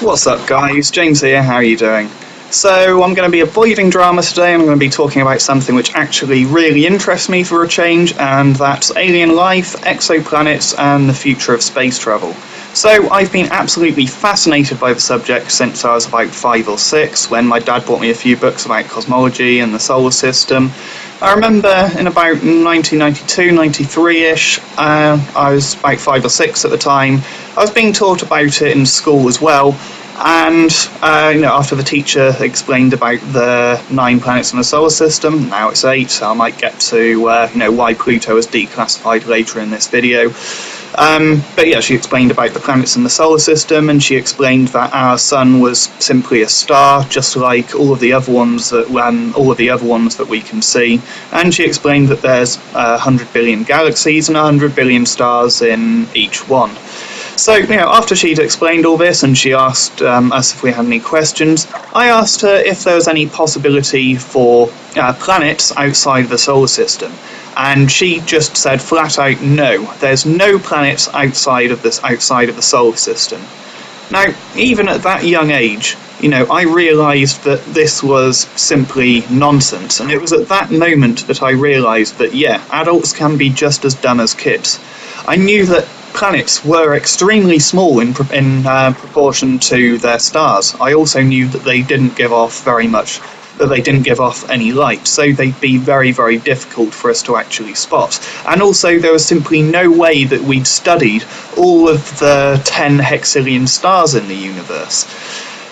What's up guys, James here, how are you doing? So I'm going to be avoiding drama today, and I'm going to be talking about something which actually really interests me for a change, and that's alien life, exoplanets, and the future of space travel. So I've been absolutely fascinated by the subject since I was about 5 or 6, when my dad bought me a few books about cosmology and the solar system. I remember in about 1992, 93-ish, I was about 5 or 6 at the time, I was being taught about it in school as well, and after the teacher explained about the 9 planets in the solar system, now it's 8, so I might get to why Pluto is declassified later in this video. But yeah, she explained about the planets in the solar system, and she explained that our sun was simply a star, just like all of the other ones that we can see. And she explained that there's 100 billion galaxies and 100 billion stars in each one. So, after she'd explained all this and she asked us if we had any questions, I asked her if there was any possibility for planets outside of the solar system. And she just said flat out, no, there's no planets outside of the solar system. Now, even at that young age, I realised that this was simply nonsense, and it was at that moment that I realised that, yeah, adults can be just as dumb as kids. I knew that planets were extremely small in proportion to their stars. I also knew that they didn't give off any light, so they'd be very, very difficult for us to actually spot. And also there was simply no way that we'd studied all of the 10 hexillion stars in the universe.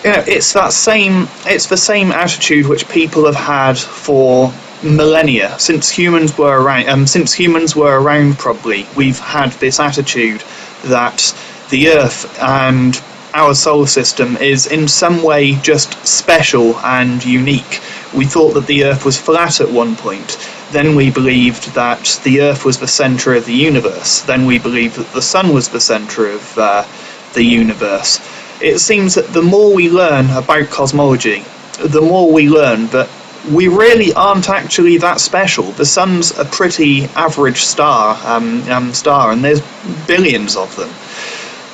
It's the same attitude which people have had for millennia. Since humans were around, probably, we've had this attitude that the Earth and our solar system is in some way just special and unique. We thought that the Earth was flat at one point. Then we believed that the Earth was the centre of the universe. Then we believed that the Sun was the centre of the universe. It seems that the more we learn about cosmology, the more we learn that we really aren't actually that special. The Sun's a pretty average star, and there's billions of them.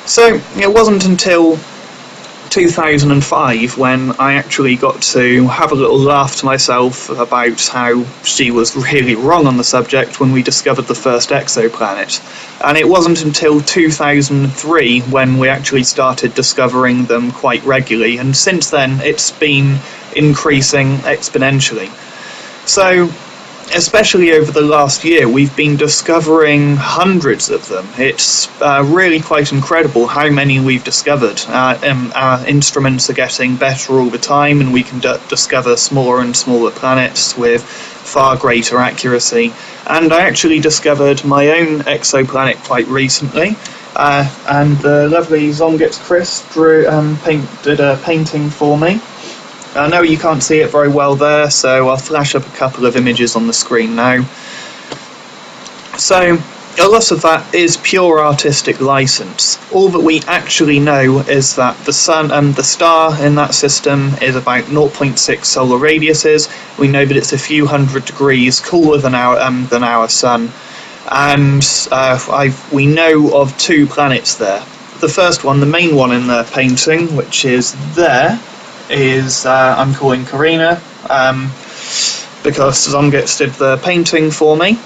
So it wasn't until 2005 when I actually got to have a little laugh to myself about how she was really wrong on the subject when we discovered the first exoplanet. And it wasn't until 2003 when we actually started discovering them quite regularly, and since then it's been increasing exponentially. So, especially over the last year, we've been discovering hundreds of them. It's really quite incredible how many we've discovered. Our instruments are getting better all the time, and we can discover smaller and smaller planets with far greater accuracy. And I actually discovered my own exoplanet quite recently, and the lovely Zongit Chris did a painting for me. I know you can't see it very well there, so I'll flash up a couple of images on the screen now. So, a lot of that is pure artistic license. All that we actually know is that the Sun and the star in that system is about 0.6 solar radiuses. We know that it's a few hundred degrees cooler than our Sun, and we know of 2 planets there. The first one, the main one in the painting, which is there, is I'm calling Karina, because Zongits did the painting for me.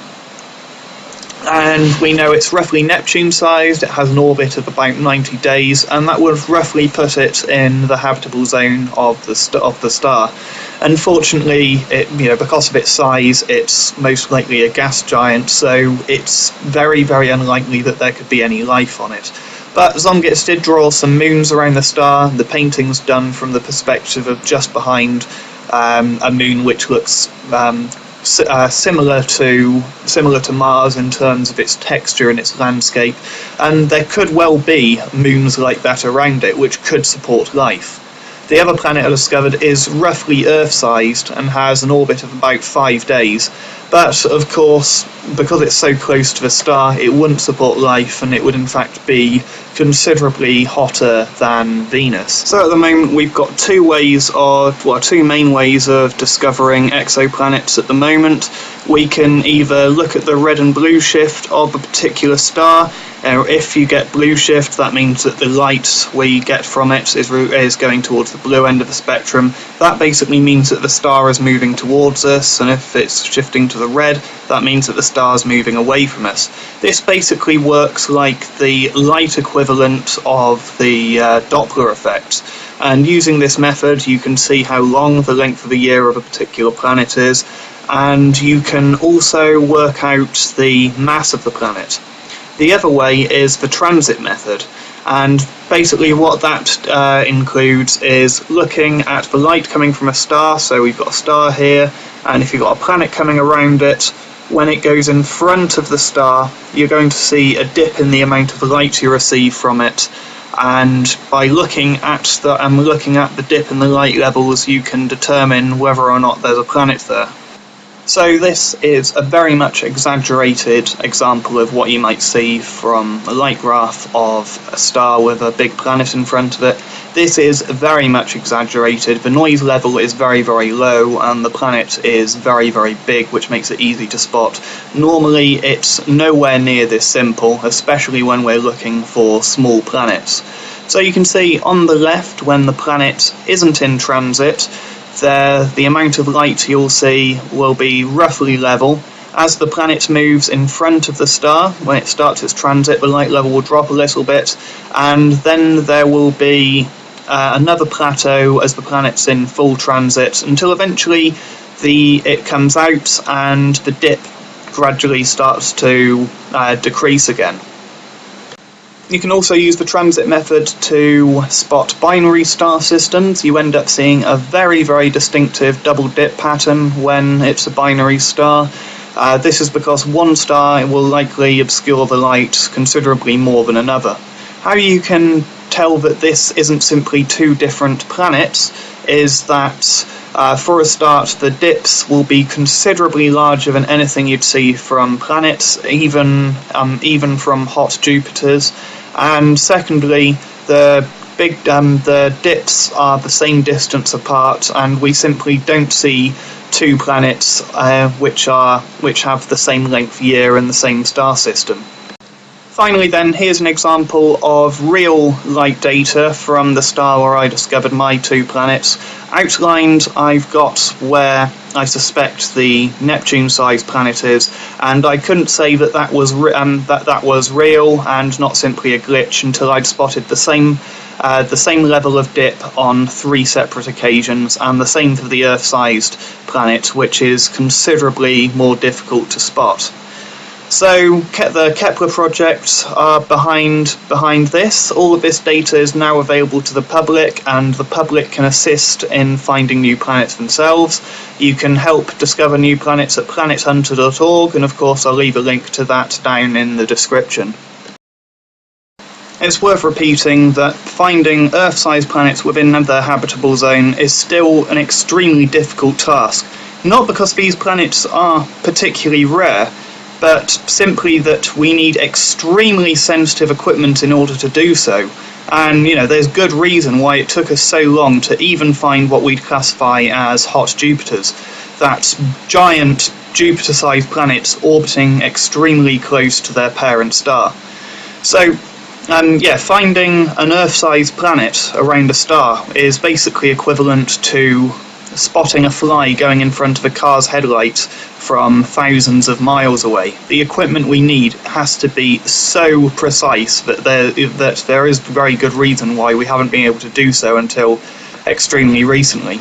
And we know it's roughly Neptune-sized, it has an orbit of about 90 days, and that would roughly put it in the habitable zone of the star. Unfortunately, because of its size, it's most likely a gas giant, so it's very, very unlikely that there could be any life on it. But Zongits did draw some moons around the star. The painting's done from the perspective of just behind a moon which looks similar to Mars in terms of its texture and its landscape, and there could well be moons like that around it which could support life. The other planet I discovered is roughly Earth-sized and has an orbit of about 5 days, but of course, because it's so close to the star, it wouldn't support life, and it would in fact be considerably hotter than Venus. So at the moment we've got two main ways of discovering exoplanets at the moment. We can either look at the red and blue shift of a particular star. If you get blue shift, that means that the light we get from it is going towards the blue end of the spectrum. That basically means that the star is moving towards us, and if it's shifting to the red, that means that the star is moving away from us. This basically works like the light equivalent of the Doppler effect. And using this method, you can see how long the length of the year of a particular planet is, and you can also work out the mass of the planet. The other way is the transit method, and basically what that includes is looking at the light coming from a star. So we've got a star here, and if you've got a planet coming around it, when it goes in front of the star, you're going to see a dip in the amount of light you receive from it. And by looking at the dip in the light levels, you can determine whether or not there's a planet there. So this is a very much exaggerated example of what you might see from a light graph of a star with a big planet in front of it. This is very much exaggerated. The noise level is very, very low, and the planet is very, very big, which makes it easy to spot. Normally it's nowhere near this simple, especially when we're looking for small planets. So you can see on the left, when the planet isn't in transit, the amount of light you'll see will be roughly level. As the planet moves in front of the star, when it starts its transit, the light level will drop a little bit, and then there will be another plateau as the planet's in full transit, until eventually it comes out and the dip gradually starts to decrease again. You can also use the transit method to spot binary star systems. You end up seeing a very, very distinctive double dip pattern when it's a binary star. This is because one star will likely obscure the light considerably more than another. How you can tell that this isn't simply two different planets is that for a start, the dips will be considerably larger than anything you'd see from planets, even from hot Jupiters. And secondly, the dips are the same distance apart, and we simply don't see two planets which have the same length year and the same star system. Finally then, here's an example of real light data from the star where I discovered my two planets. Outlined, I've got where I suspect the Neptune-sized planet is, and I couldn't say that that was real and not simply a glitch until I'd spotted the same level of dip on 3 separate occasions, and the same for the Earth-sized planet, which is considerably more difficult to spot. So the Kepler project are behind this. All of this data is now available to the public, and the public can assist in finding new planets themselves. You can help discover new planets at planethunter.org, and of course I'll leave a link to that down in the description. It's worth repeating that finding Earth-sized planets within their habitable zone is still an extremely difficult task. Not because these planets are particularly rare, but simply that we need extremely sensitive equipment in order to do so. And, there's good reason why it took us so long to even find what we'd classify as hot Jupiters. That's giant Jupiter-sized planets orbiting extremely close to their parent star. So, finding an Earth-sized planet around a star is basically equivalent to spotting a fly going in front of a car's headlight from thousands of miles away. The equipment we need has to be so precise that there is very good reason why we haven't been able to do so until extremely recently.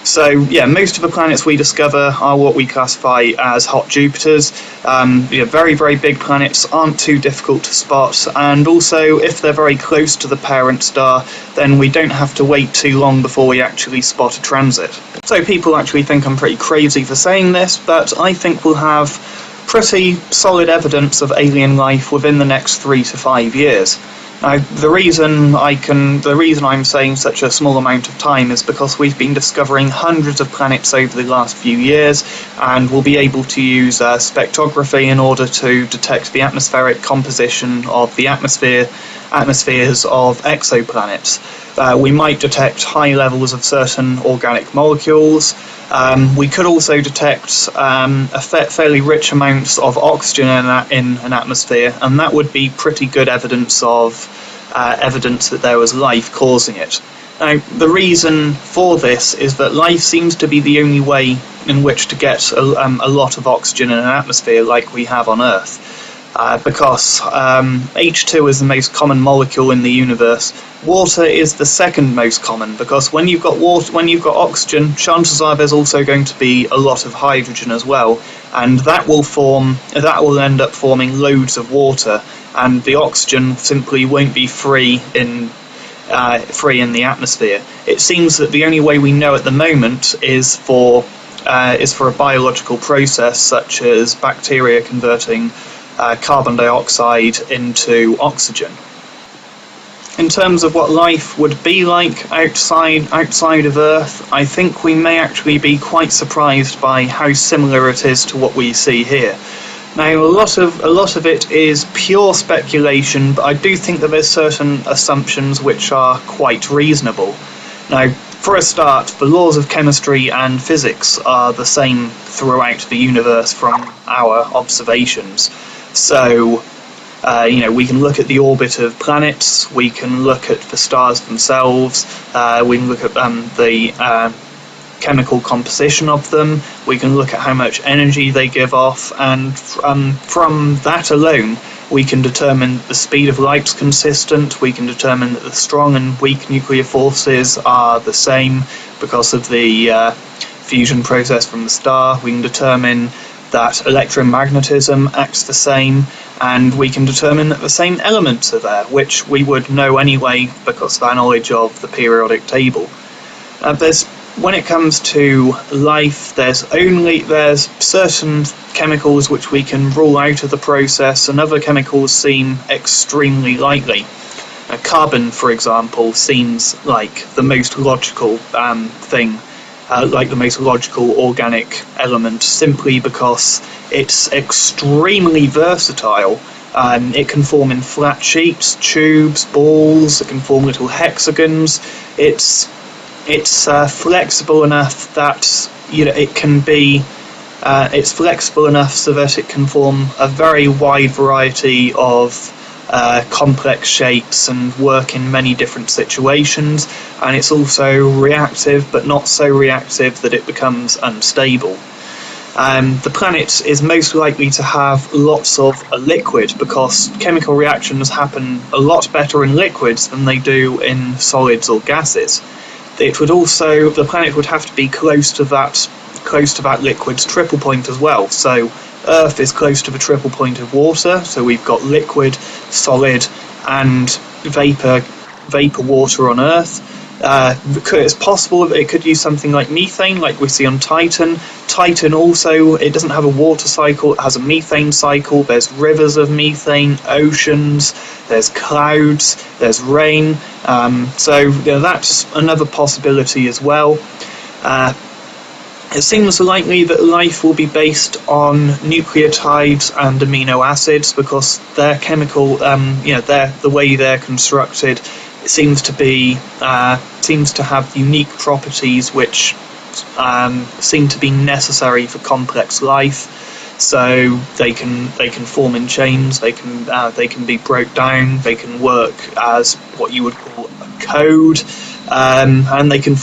So most of the planets we discover are what we classify as hot Jupiters. Very, very big planets aren't too difficult to spot, and also if they're very close to the parent star, then we don't have to wait too long before we actually spot a transit. So people actually think I'm pretty crazy for saying this, but I think we'll have pretty solid evidence of alien life within the next 3 to 5 years. Now, the reason I'm saying such a small amount of time is because we've been discovering hundreds of planets over the last few years, and we'll be able to use spectrography in order to detect the atmospheric composition of the atmospheres of exoplanets. We might detect high levels of certain organic molecules. We could also detect fairly rich amounts of oxygen in an atmosphere, and that would be pretty good evidence that there was life causing it. Now, the reason for this is that life seems to be the only way in which to get a lot of oxygen in an atmosphere like we have on Earth. Because H2 is the most common molecule in the universe. Water is the second most common, because when you've got oxygen, chances are there's also going to be a lot of hydrogen as well, and that will end up forming loads of water, and the oxygen simply won't be free in the atmosphere. It seems that the only way we know at the moment is for a biological process such as bacteria converting carbon dioxide into oxygen. In terms of what life would be like outside of Earth, I think we may actually be quite surprised by how similar it is to what we see here. Now, a lot of it is pure speculation, but I do think that there's certain assumptions which are quite reasonable. Now, for a start, the laws of chemistry and physics are the same throughout the universe from our observations. So, we can look at the orbit of planets, we can look at the stars themselves, we can look at the chemical composition of them, we can look at how much energy they give off, and from that alone we can determine the speed of light's consistent, we can determine that the strong and weak nuclear forces are the same because of the fusion process from the star, we can determine that electromagnetism acts the same, and we can determine that the same elements are there, which we would know anyway because of our knowledge of the periodic table. When it comes to life, there's certain chemicals which we can rule out of the process, and other chemicals seem extremely likely. Carbon, for example, seems like the most logical thing. Like the most logical organic element, simply because it's extremely versatile. It can form in flat sheets, tubes, balls. It can form little hexagons. It's flexible enough that it can be. It's flexible enough so that it can form a very wide variety of complex shapes and work in many different situations, and it's also reactive, but not so reactive that it becomes unstable. The planet is most likely to have lots of a liquid, because chemical reactions happen a lot better in liquids than they do in solids or gases. The planet would have to be close to that liquid's triple point as well. So Earth is close to the triple point of water, so we've got liquid, solid, and vapor water on Earth. It's possible that it could use something like methane, like we see on Titan. Titan also, it doesn't have a water cycle, it has a methane cycle. There's rivers of methane, oceans, there's clouds, there's rain. So that's another possibility as well. It seems likely that life will be based on nucleotides and amino acids, because their chemical, the way they're constructed, seems to have unique properties which seem to be necessary for complex life. So they can form in chains. They can be broke down. They can work as what you would call a code. And they can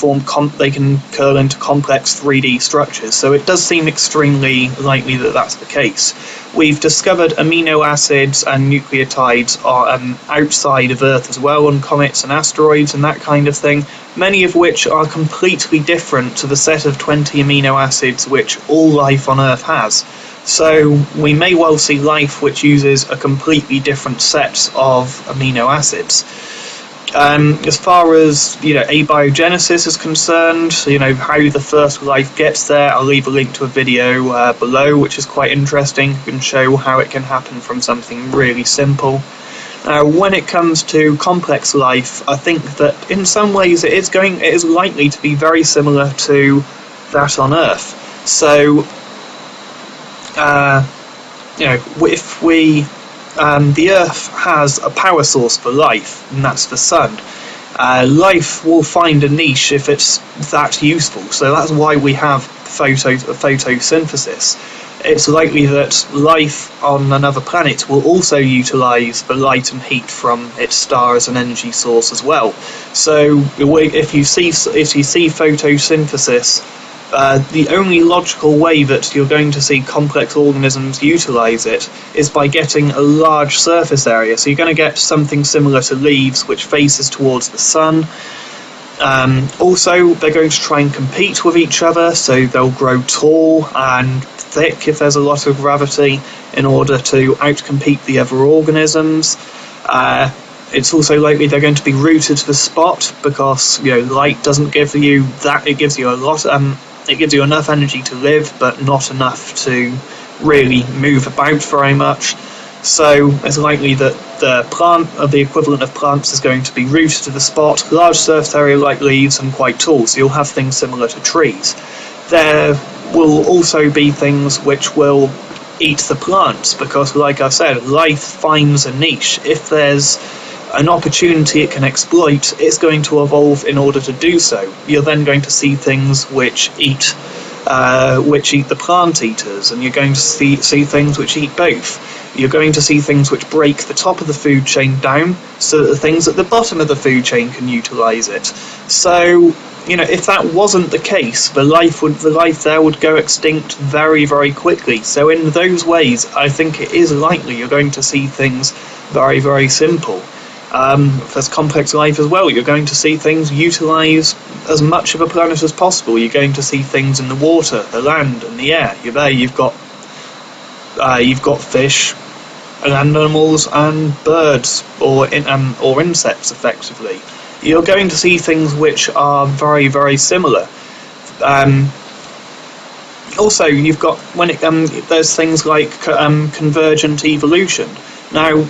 curl into complex 3D structures. So it does seem extremely likely that that's the case. We've discovered amino acids and nucleotides are outside of Earth as well, on comets and asteroids and that kind of thing, many of which are completely different to the set of 20 amino acids which all life on Earth has. So we may well see life which uses a completely different set of amino acids. As far as abiogenesis is concerned, how the first life gets there, I'll leave a link to a video below, which is quite interesting. You can show how it can happen from something really simple. When it comes to complex life, I think that in some ways it is likely to be very similar to that on Earth. So, if the Earth has a power source for life, and that's the sun. Life will find a niche if it's that useful. So that's why we have photosynthesis, it's likely that life on another planet will also utilise the light and heat from its star as an energy source as well. So if you see photosynthesis, the only logical way that you're going to see complex organisms utilise it is by getting a large surface area. So you're going to get something similar to leaves, which faces towards the sun. Also, they're going to try and compete with each other, so they'll grow tall and thick if there's a lot of gravity in order to outcompete the other organisms. It's also likely they're going to be rooted to the spot because light doesn't give you that. It gives you a lot. It gives you enough energy to live, but not enough to really move about very much. So it's likely that the equivalent of plants is going to be rooted to the spot, large surface area like leaves, and quite tall. So you'll have things similar to trees. There will also be things which will eat the plants because, like I said, life finds a niche. If there's an opportunity it can exploit, it's going to evolve in order to do so. You're then going to see things which eat the plant eaters, and you're going to see things which eat both. You're going to see things which break the top of the food chain down so that the things at the bottom of the food chain can utilise it. So, if that wasn't the case, the life there would go extinct very, very quickly. So in those ways, I think it is likely you're going to see things very, very simple. If there's complex life as well, you're going to see things utilise as much of a planet as possible. You're going to see things in the water, the land, and the air. You've got fish, land animals, and birds, or insects, effectively. You're going to see things which are very, very similar. Also, you've got there's things like convergent evolution. Now,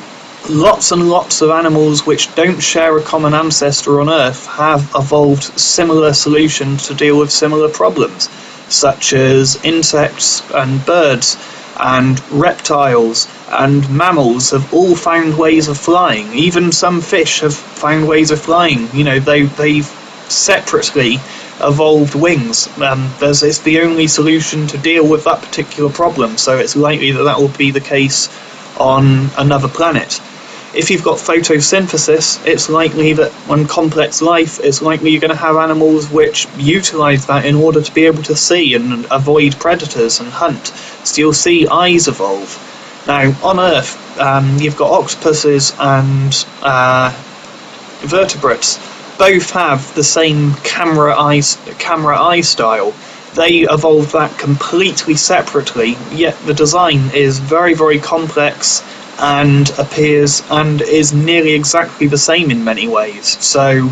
lots and lots of animals which don't share a common ancestor on Earth have evolved similar solutions to deal with similar problems, such as insects and birds and reptiles and mammals have all found ways of flying. Even some fish have found ways of flying. They've separately evolved wings. It's the only solution to deal with that particular problem, so it's likely that will be the case on another planet. If you've got photosynthesis, it's likely that on complex life, it's likely you're going to have animals which utilise that in order to be able to see and avoid predators and hunt. So you'll see eyes evolve. Now, on Earth, you've got octopuses and vertebrates. Both have the same camera eye style. They evolved that completely separately, yet the design is very, very complex and is nearly exactly the same in many ways. So,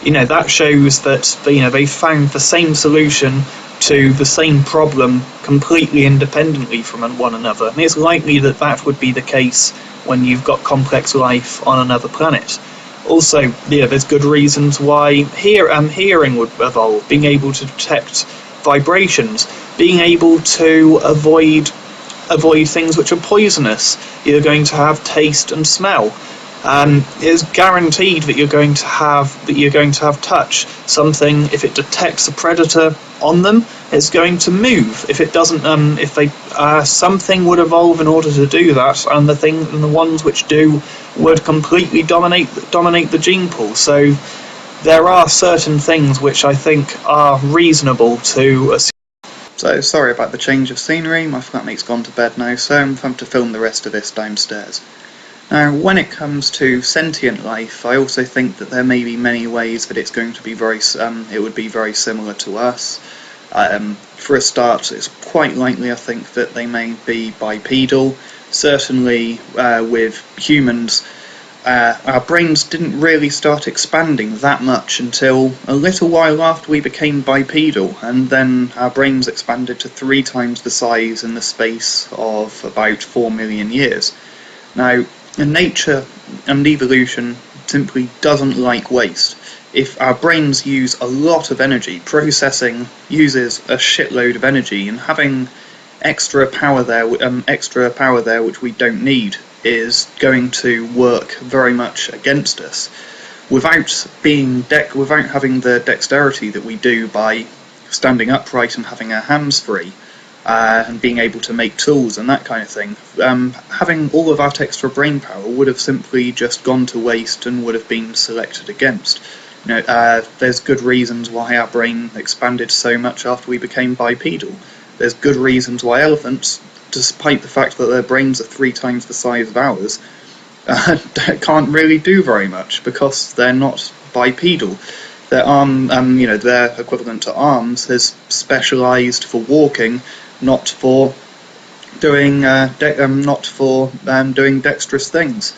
that shows that they found the same solution to the same problem completely independently from one another. And it's likely that would be the case when you've got complex life on another planet. Also, there's good reasons why hearing would evolve, being able to detect vibrations, being able to avoid things which are poisonous. You're going to have taste and smell. It's guaranteed that you're going to have touch. Something, if it detects a predator on them, it's going to move. If it doesn't, something would evolve in order to do that, and the ones which do would completely dominate the gene pool. So there are certain things which I think are reasonable to assume. So, sorry about the change of scenery, my flatmate's gone to bed now, so I'm having to film the rest of this downstairs. Now, when it comes to sentient life, I also think that there may be many ways that it's going to be it would be very similar to us. For a start, it's quite likely, I think, that they may be bipedal. Certainly, with humans, our brains didn't really start expanding that much until a little while after we became bipedal, and then our brains expanded to 3 times the size in the space of about 4 million years. Now, nature and evolution simply doesn't like waste. If our brains use a lot of energy, processing uses a shitload of energy, and having extra power there which we don't need is going to work very much against us. Without having the dexterity that we do by standing upright and having our hands free, and being able to make tools and that kind of thing. Having all of that extra brain power would have simply just gone to waste and would have been selected against. There's good reasons why our brain expanded so much after we became bipedal. There's good reasons why elephants, despite the fact that their brains are 3 times the size of ours, can't really do very much because they're not bipedal. Their their equivalent to arms is specialised for walking, not for doing doing dexterous things.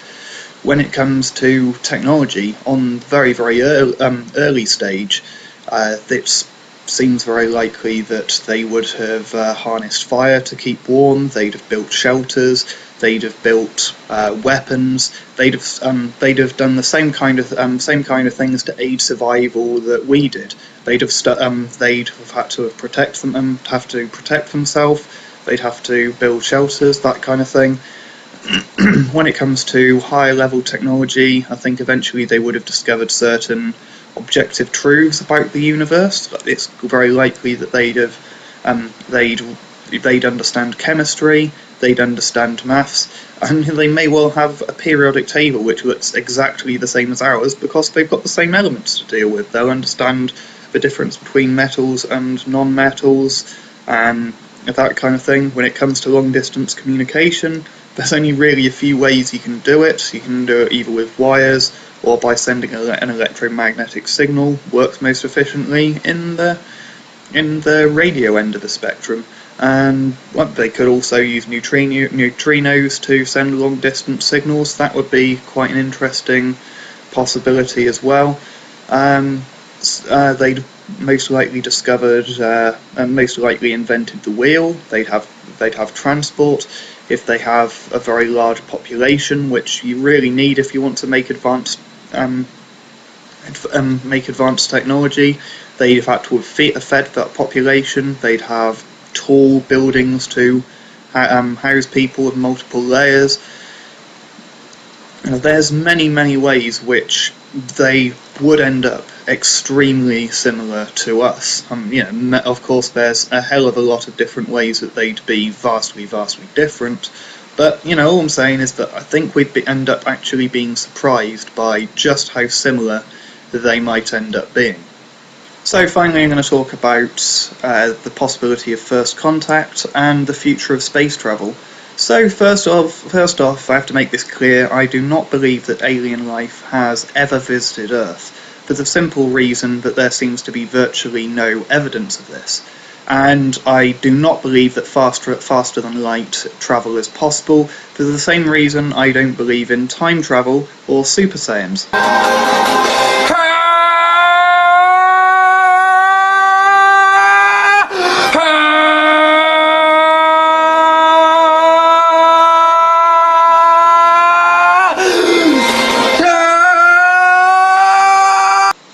When it comes to technology, on very, very early stage, it seems very likely that they would have harnessed fire to keep warm. They'd have built shelters. They'd have built weapons. They'd have done the same kind of things to aid survival that we did. They'd have had to protect themselves. They'd have to build shelters, that kind of thing. When it comes to higher level technology, I think eventually they would have discovered certain objective truths about the universe. It's very likely that they'd understand chemistry, they'd understand maths, and they may well have a periodic table which looks exactly the same as ours because they've got the same elements to deal with. They'll understand the difference between metals and non-metals and that kind of thing. When it comes to long distance communication, there's only really a few ways you can do it. You can do it either with wires or by sending an electromagnetic signal. Works most efficiently in the radio end of the spectrum. And they could also use neutrinos to send long distance signals. That would be quite an interesting possibility as well. They'd most likely discovered and most likely invented the wheel. They'd have transport. If they have a very large population, which you really need if you want to make advanced technology, they'd have had to have fed that population. They'd have tall buildings to house people with multiple layers. There's many ways which they would end up extremely similar to us. Of course, there's a hell of a lot of different ways that they'd be vastly different. But all I'm saying is that I think we'd end up actually being surprised by just how similar they might end up being. So finally, I'm going to talk about the possibility of first contact and the future of space travel. So first off, I have to make this clear, I do not believe that alien life has ever visited Earth, for the simple reason that there seems to be virtually no evidence of this. And I do not believe that faster than light travel is possible, for the same reason I don't believe in time travel or super saiyans.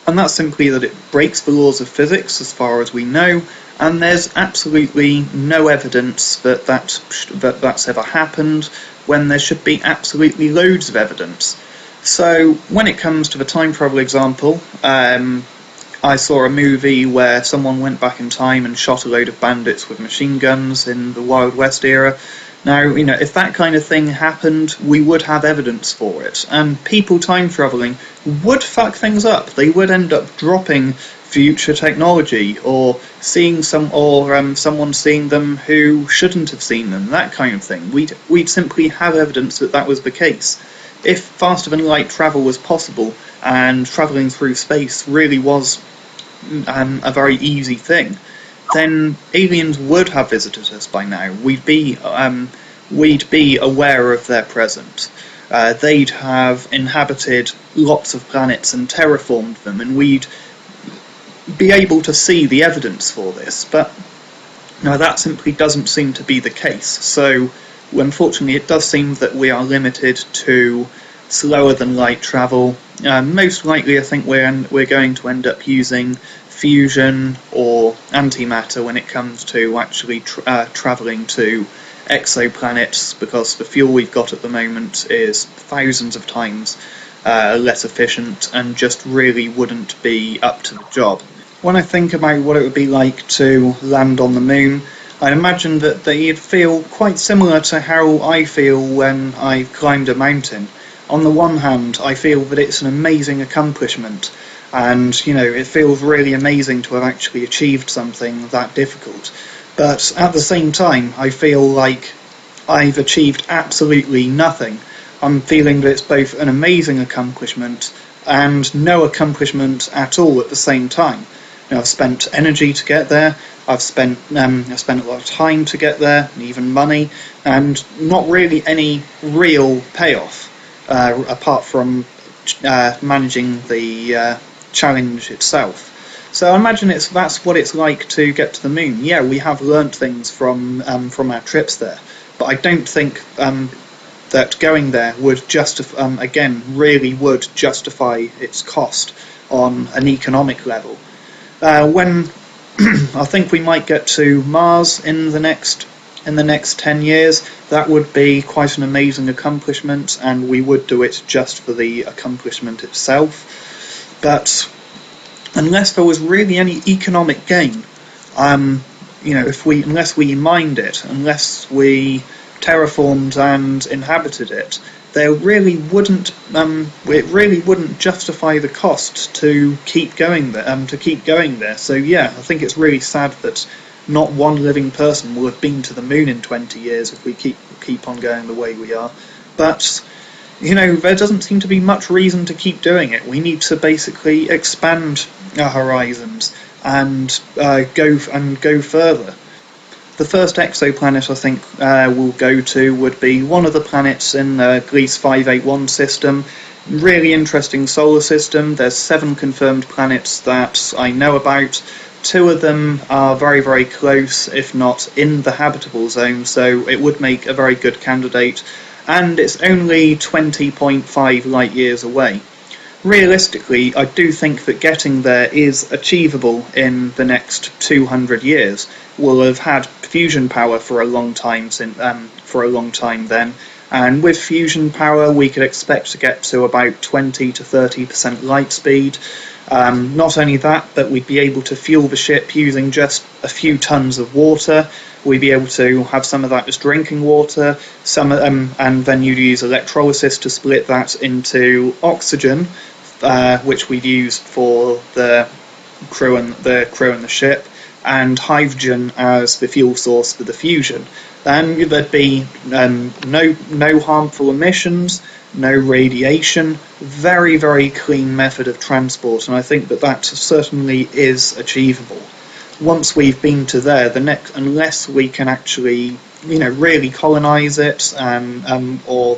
And that's simply that it breaks the laws of physics as far as we know, and there's absolutely no evidence that that's ever happened, when there should be absolutely loads of evidence. So when it comes to the time travel example, I saw a movie where someone went back in time and shot a load of bandits with machine guns in the Wild West era. Now, if that kind of thing happened, we would have evidence for it, and people time travelling would fuck things up. They would end up dropping future technology, or seeing someone seeing them who shouldn't have seen them, that kind of thing. We'd simply have evidence that that was the case. If faster than light travel was possible, and travelling through space really was a very easy thing, then aliens would have visited us by now. We'd be aware of their presence. They'd have inhabited lots of planets and terraformed them, and we'd be able to see the evidence for this. But that simply doesn't seem to be the case. So, unfortunately, it does seem that we are limited to slower than light travel. Most likely, I think we're going to end up using fusion or antimatter when it comes to actually travelling to exoplanets, because the fuel we've got at the moment is thousands of times less efficient and just really wouldn't be up to the job. When I think about what it would be like to land on the moon, I imagine that it'd feel quite similar to how I feel when I climbed a mountain. On the one hand, I feel that it's an amazing accomplishment, and it feels really amazing to have actually achieved something that difficult. But at the same time, I feel like I've achieved absolutely nothing. I'm feeling that it's both an amazing accomplishment and no accomplishment at all at the same time. I've spent energy to get there. I've spent a lot of time to get there, and even money, and not really any real payoff apart from managing the challenge itself. So I imagine that's what it's like to get to the moon. Yeah, we have learnt things from our trips there, but I don't think that going there would really would justify its cost on an economic level. When I think we might get to Mars in the next 10 years, that would be quite an amazing accomplishment, and we would do it just for the accomplishment itself. But unless there was really any economic gain, unless we mined it, unless we terraformed and inhabited it, it really wouldn't justify the cost to keep going there. So yeah, I think it's really sad that not one living person will have been to the moon in 20 years if we keep on going the way we are. But there doesn't seem to be much reason to keep doing it. We need to basically expand our horizons and go further. The first exoplanet I think we'll go to would be one of the planets in the Gliese 581 system. Really interesting solar system. There's 7 confirmed planets that I know about. 2 of them are very, very close, if not in the habitable zone, so it would make a very good candidate. And it's only 20.5 light years away. Realistically, I do think that getting there is achievable in the next 200 years. We'll have had fusion power for a long time then, and with fusion power we could expect to get to about 20 to 30% light speed. Not only that, but we'd be able to fuel the ship using just a few tons of water. We'd be able to have some of that as drinking water, and then you'd use electrolysis to split that into oxygen, which we'd use for the crew and the ship, and hydrogen as the fuel source for the fusion. Then there'd be no harmful emissions, no radiation, very, very clean method of transport, and I think that certainly is achievable. Once we've been to there, unless we can actually really colonize it or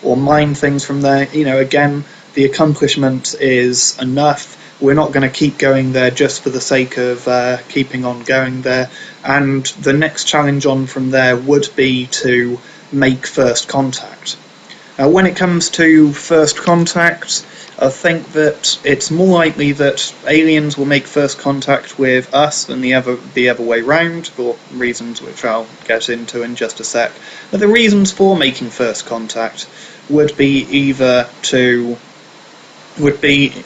mine things from there, again, the accomplishment is enough. We're not going to keep going there just for the sake of keeping on going there. And the next challenge on from there would be to make first contact. When it comes to first contact, I think that it's more likely that aliens will make first contact with us than the other way round, for reasons which I'll get into in just a sec. But the reasons for making first contact would be either to examine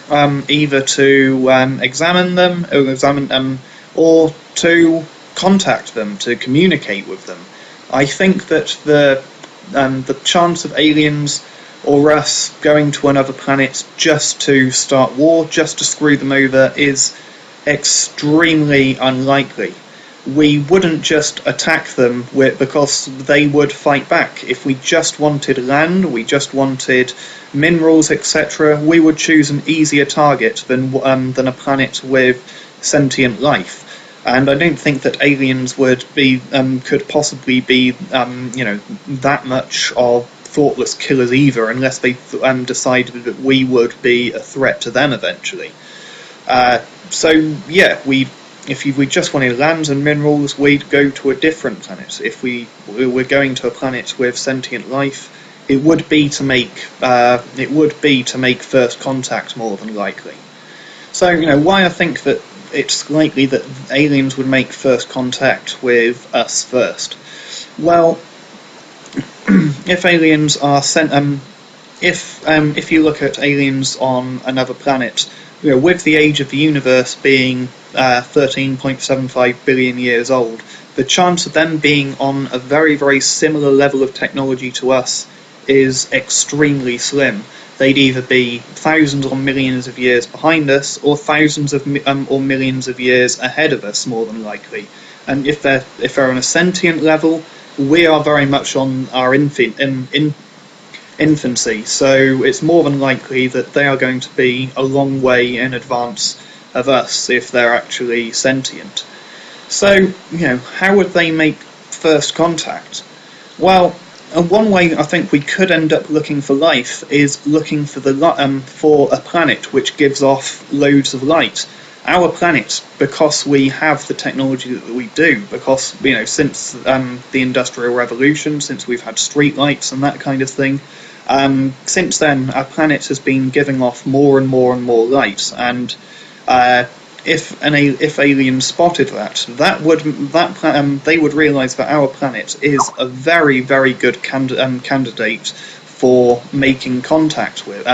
them, or to contact them, to communicate with them. I think that the chance of aliens or us going to another planet just to start war, just to screw them over, is extremely unlikely. We wouldn't just attack them because they would fight back. If we just wanted land, we just wanted minerals, etc., we would choose an easier target than a planet with sentient life. And I don't think that aliens could possibly be that much of thoughtless killers either, unless they decided that we would be a threat to them eventually. So yeah, if we just wanted land and minerals, we'd go to a different planet. If we were going to a planet with sentient life, it would be to make first contact more than likely. So why I think that it's likely that aliens would make first contact with us first. Well, if aliens are sent, if you look at aliens on another planet, with the age of the universe being 13.75 billion years old, the chance of them being on a very, very similar level of technology to us is extremely slim. They'd either be thousands or millions of years behind us, or thousands of or millions of years ahead of us, more than likely. And if they're on a sentient level, we are very much on our infancy, so it's more than likely that they are going to be a long way in advance of us if they're actually sentient. So, how would they make first contact? Well, one way I think we could end up looking for life is looking for for a planet which gives off loads of light. Our planet, because we have the technology that we do, because since the Industrial Revolution, since we've had streetlights and that kind of thing, since then our planet has been giving off more and more and more light, and if aliens spotted they would realise that our planet is a very, very good candidate for making contact with.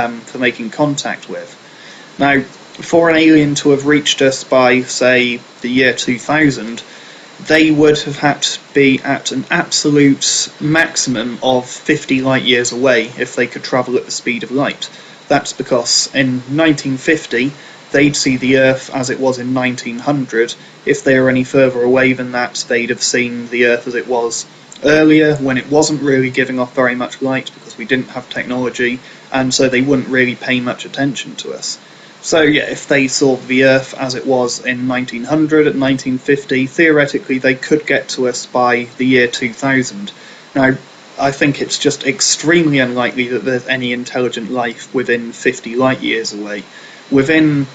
Now, for an alien to have reached us by, say, the year 2000, they would have had to be at an absolute maximum of 50 light years away if they could travel at the speed of light. That's because in 1950 they'd see the Earth as it was in 1900. If they were any further away than that, they'd have seen the Earth as it was earlier, when it wasn't really giving off very much light because we didn't have technology, and so they wouldn't really pay much attention to us. So yeah, if they saw the Earth as it was in 1900 at 1950, theoretically they could get to us by the year 2000. Now, I think it's just extremely unlikely that there's any intelligent life within 50 light years away. Within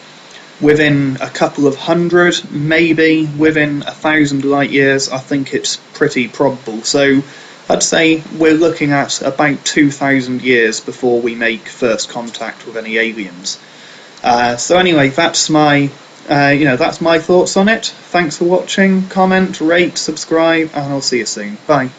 a couple of hundred, maybe within 1,000 light years, I think it's pretty probable. So I'd say we're looking at about 2,000 years before we make first contact with any aliens. So anyway, that's my thoughts on it. Thanks for watching. Comment, rate, subscribe, and I'll see you soon. Bye.